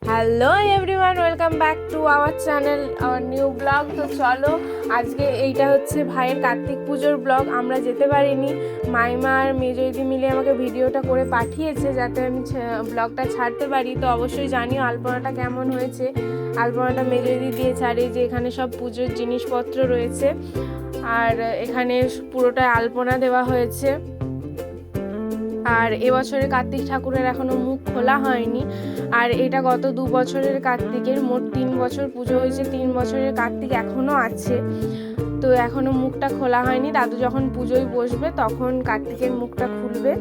Hello everyone, welcome back to our channel, our new blog. তো চলো, আজকে এইটা হচ্ছে ভাইয়ের কার্তিক পুজোর ব্লগ। আমরা যেতে পারিনি, মাইমা আর মেজদিদি মিলে আমাকে ভিডিওটা করে পাঠিয়েছে যাতে আমি ব্লগটা ছাড়তে পারি। তো অবশ্যই জানিও আলপনাটা কেমন হয়েছে। আলপনাটা মেজদিদি দিয়েছে, আর এই যে এখানে সব পুজোর জিনিসপত্র রয়েছে, আর এখানে পুরোটা আলপনা দেওয়া হয়েছে। আর এবছরের কার্তিক ঠাকুরের এখনও মুখ খোলা হয়নি। আর এটা গত 2 বছরের কার্তিকের, মোট 3 বছর পুজো হয়েছে, 3 বছরের কার্তিক এখনও আছে। তো এখনও মুখটা খোলা হয়নি। দাদু যখন পুজোয় বসবে তখন কার্তিকের মুখটা খুলবে।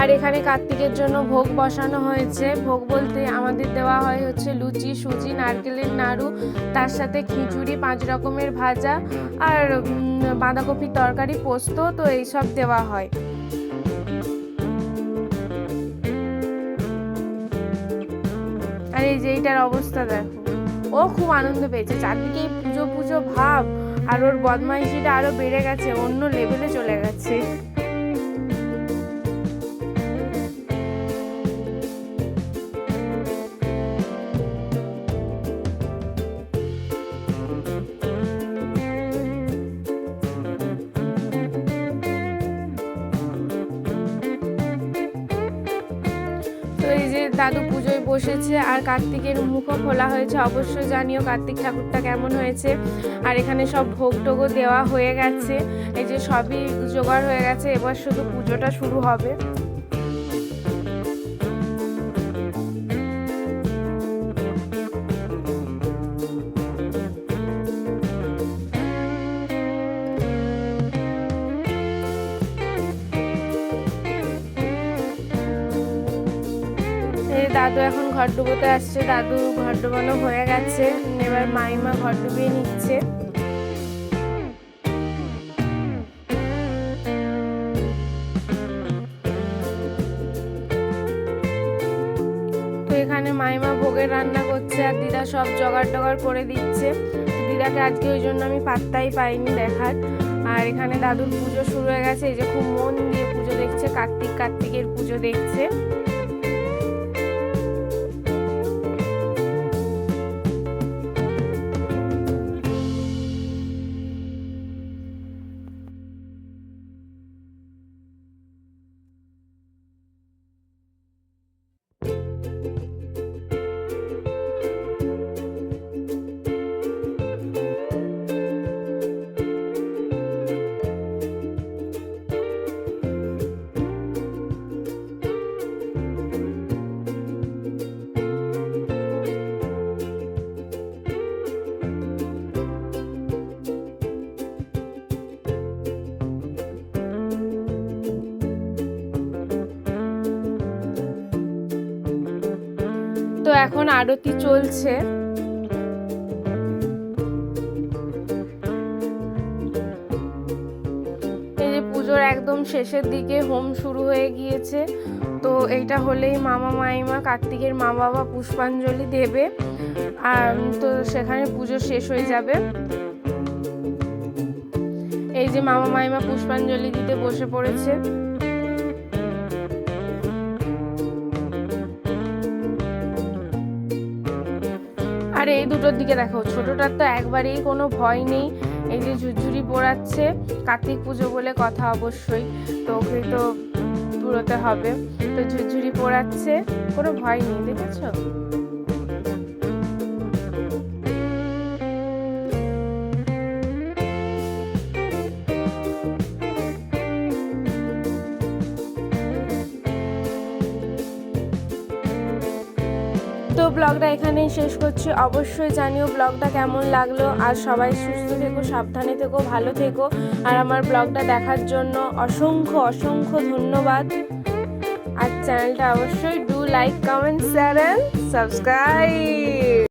আর এখানে কার্তিকের জন্য ভোগ বসানো হয়েছে। ভোগ বলতে আমাদের দেওয়া হয় হচ্ছে লুচি, সুজি, নারকেলের নাড়ু, তার সাথে খিচুড়ি, 5 রকমের ভাজা, আর বাঁধাকপির তরকারি, পোস্ত, তো এইসব দেওয়া হয়। আর এই যে এইটার অবস্থা দেখো, ও খুব আনন্দ পেয়েছে। চারদিকে পুজো পুজো ভাব, আর ওর বদমাইশিটা আরো বেড়ে গেছে, অন্য লেভেলে চলে গেছে। তো এই যে দাদু পুজোয় বসেছে, আর কার্তিকের মুখও খোলা হয়েছে। অবশ্যই জানিও কার্তিক ঠাকুরটা কেমন হয়েছে। আর এখানে সব ভোগ টোগও দেওয়া হয়ে গেছে, এই যে সবই জোগাড় হয়ে গেছে, এবার শুধু পুজোটা শুরু হবে। দাদু এখন ঘর ডুবোতে আসছে, দাদু ঘর ডুবানো হয়ে গেছে, এবার মাইমা ঘর ডুবিয়ে নিচ্ছে। তো এখানে মাইমা ভোগের রান্না করছে, আর দিদা সব জোগাড় টোগাড় করে দিচ্ছে। দিদাকে আজকে ওই জন্য আমি পাত্তাই পাইনি দেখার। আর এখানে দাদুর পুজো শুরু হয়ে গেছে, এই যে খুব মন দিয়ে পুজো দেখছে, কার্তিকের পুজো দেখছে। তো এখন আরতি চলছে। এই যে পুজোর একদম শেষের দিকে হোম শুরু হয়ে গিয়েছে। তো এইটা হলেই মামা মাইমা কার্তিকের মা বাবা পুষ্পাঞ্জলি দেবে, আর তো সেখানে পুজো শেষ হয়ে যাবে। এই যে মামা মাইমা পুষ্পাঞ্জলি দিতে বসে পড়েছে। আর এই দুটোর দিকে দেখো, ছোটটার তো একবারেই কোনো ভয় নেই। এই যে ঝুরঝুরি পোড়াচ্ছে, কার্তিক পুজো বলে কথা অবশ্যই, তো ওকে তো পুরোতে হবে। তো ঝুরঝুরি পোড়াচ্ছে, কোনো ভয় নেই, দেখেছো? তো ব্লগটা এখানেই শেষ করছি। অবশ্যই জানিও ব্লগটা কেমন লাগলো। আর সবাই সুস্থ থেকো, সাবধানে থেকো, ভালো থেকো। আর আমার ব্লগটা দেখার জন্য অসংখ্য অসংখ্য ধন্যবাদ। আর চ্যানেলটা অবশ্যই do like, comment, share and subscribe.